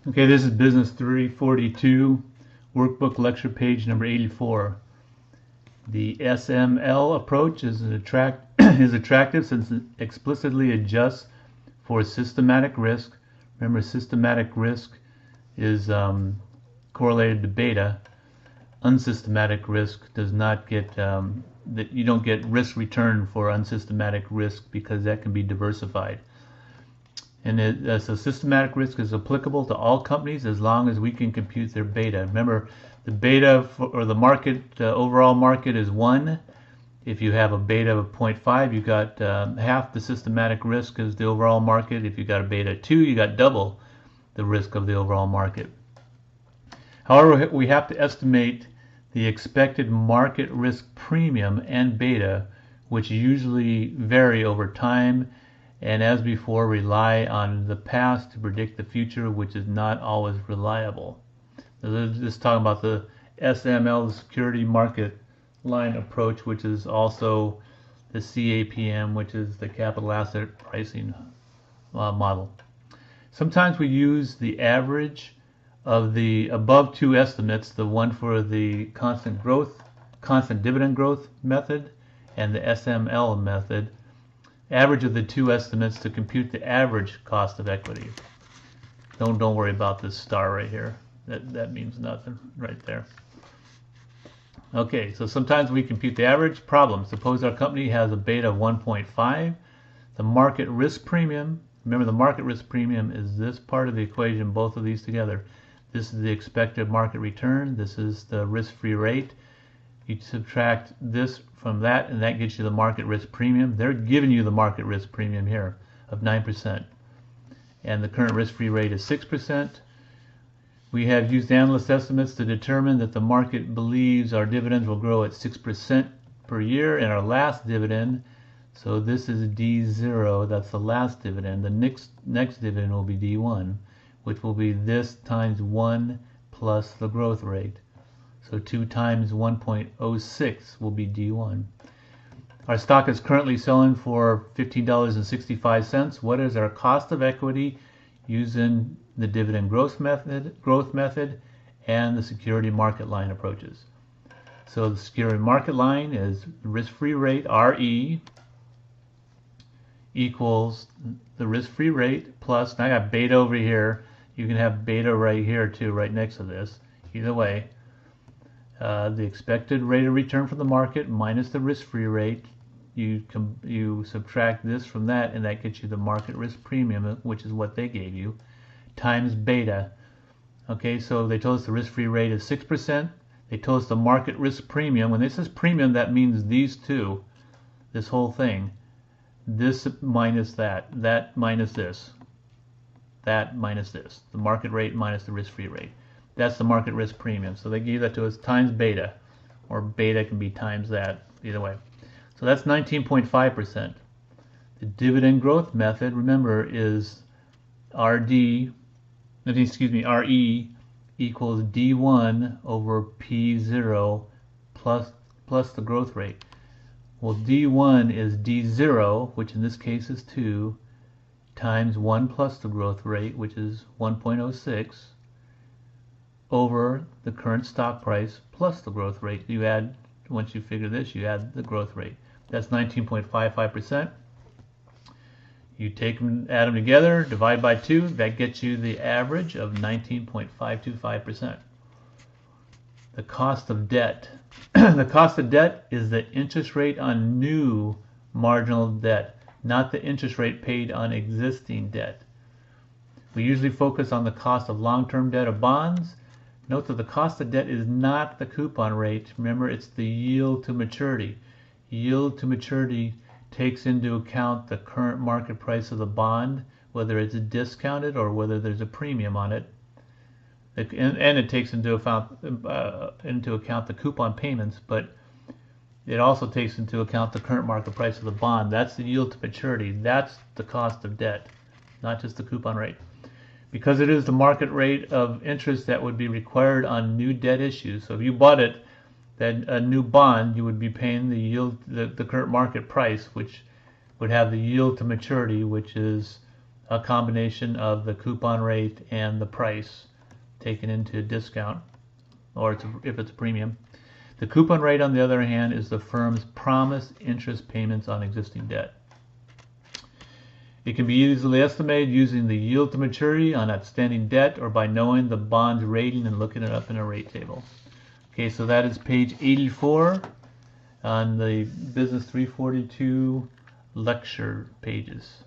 Okay, this is Business 342, Workbook Lecture, page number 84. The SML approach is attractive since it explicitly adjusts for systematic risk. Remember, systematic risk is correlated to beta. Unsystematic risk does not get that you don't get risk return for unsystematic risk because that can be diversified. And so systematic risk is applicable to all companies as long as we can compute their beta. Remember, the beta or the market, overall market is 1. If you have a beta of 0.5, you got half the systematic risk as the overall market. If you got a beta 2, you got double the risk of the overall market. However, we have to estimate the expected market risk premium and beta, which usually vary over time, and as before, rely on the past to predict the future, which is not always reliable. So this is talking about the SML, the security market line approach, which is also the CAPM, which is the capital asset pricing model. Sometimes we use the average of the above two estimates, the one for the constant dividend growth method and the SML method, average of the two estimates to compute the average cost of equity. Don't worry about this star right here. That means nothing right there. Okay, so sometimes we compute the average. Problem: suppose our company has a beta of 1.5. The market risk premium, remember the market risk premium is this part of the equation, both of these together. This is the expected market return. This is the risk-free rate. You subtract this from that, and that gets you the market risk premium. They're giving you the market risk premium here of 9%. And the current risk-free rate is 6%. We have used analyst estimates to determine that the market believes our dividends will grow at 6% per year in our last dividend. So this is D0, that's the last dividend. The next dividend will be D1, which will be this times 1 plus the growth rate. So 2 times 1.06 will be D1. Our stock is currently selling for $15.65. What is our cost of equity using the dividend growth method and the security market line approaches? So the security market line is risk-free rate, RE, equals the risk-free rate plus, and I got beta over here. You can have beta right here too, right next to this. Either way. The expected rate of return for the market minus the risk-free rate. You subtract this from that, and that gets you the market risk premium, which is what they gave you, times beta. Okay, so they told us the risk-free rate is 6%. They told us the market risk premium. When it says premium, that means these two, this whole thing. This minus that minus this, that minus this. The market rate minus the risk-free rate. That's the market risk premium. So they gave that to us times beta, or beta can be times that, either way. So that's 19.5%. The dividend growth method, remember, is RE equals D1 over P0 plus the growth rate. Well, D1 is D0, which in this case is 2, times 1 plus the growth rate, which is 1.06, over the current stock price plus the growth rate. You add, once you figure this, you add the growth rate. That's 19.55%. You take them, add them together, divide by 2, that gets you the average of 19.525%. The cost of debt. The cost of debt is the interest rate on new marginal debt, not the interest rate paid on existing debt. We usually focus on the cost of long-term debt or bonds. Note that the cost of debt is not the coupon rate. Remember, it's the yield to maturity. Yield to maturity takes into account the current market price of the bond, whether it's discounted or whether there's a premium on it. And it takes into account the coupon payments, but it also takes into account the current market price of the bond. That's the yield to maturity. That's the cost of debt, not just the coupon rate. Because it is the market rate of interest that would be required on new debt issues. So if you bought it, then a new bond, you would be paying the yield, the current market price, which would have the yield to maturity, which is a combination of the coupon rate and the price taken into discount, or if it's a premium. The coupon rate, on the other hand, is the firm's promised interest payments on existing debt. It can be easily estimated using the yield to maturity on outstanding debt or by knowing the bond's rating and looking it up in a rate table. Okay, so that is page 84 on the Business 342 lecture pages.